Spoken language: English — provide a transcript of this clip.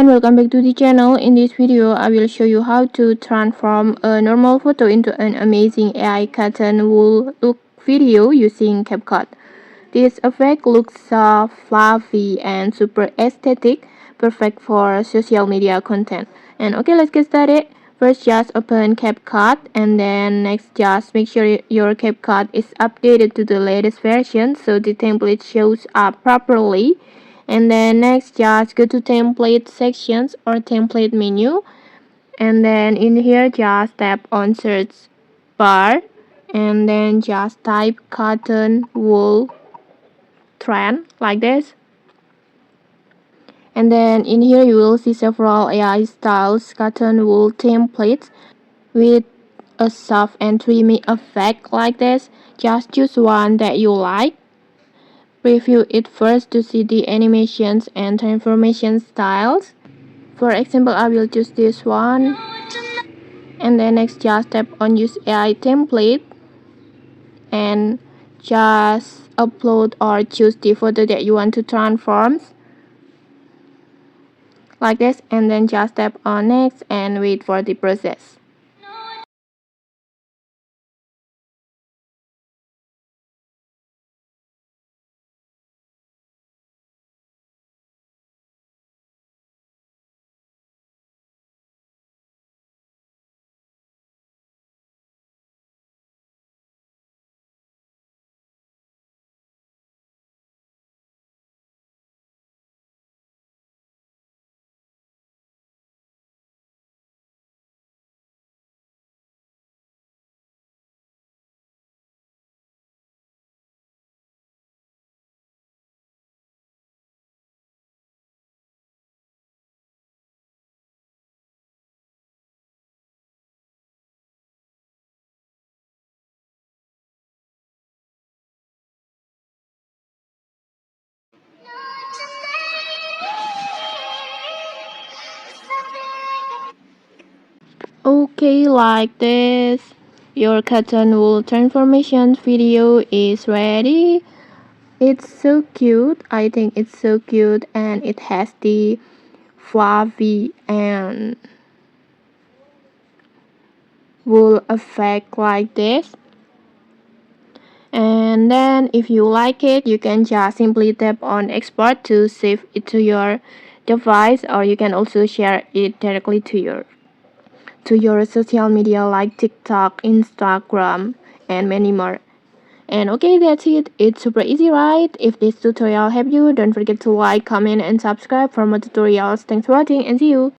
everyone, welcome back to the channel. In this video, I will show you how to transform a normal photo into an amazing AI cotton wool look video using CapCut. This effect looks soft, fluffy, and super aesthetic, perfect for social media content. And okay, let's get started. First, just open CapCut, and then next, just make sure your CapCut is updated to the latest version so the template shows up properly. And then next, just go to template sections or template menu, and then in here just tap on search bar, and then just type cotton wool trend like this. And then in here you will see several AI styles cotton wool templates with a soft and dreamy effect like this. Just choose one that you like. Preview it first to see the animations and transformation styles. For example, I will choose this one. And then next, just tap on use AI template and just upload or choose the photo that you want to transform like this, and then just tap on next and wait for the process. Okay, like this, your cotton wool transformation video is ready. It's so cute. I think it's so cute, and it has the fluffy and wool effect like this. And then if you like it, you can just simply tap on export to save it to your device, or you can also share it directly to your social media like TikTok, Instagram, and many more. And okay, that's it. It's super easy, right? If this tutorial helped you, don't forget to like, comment, and subscribe for more tutorials. Thanks for watching, and see you.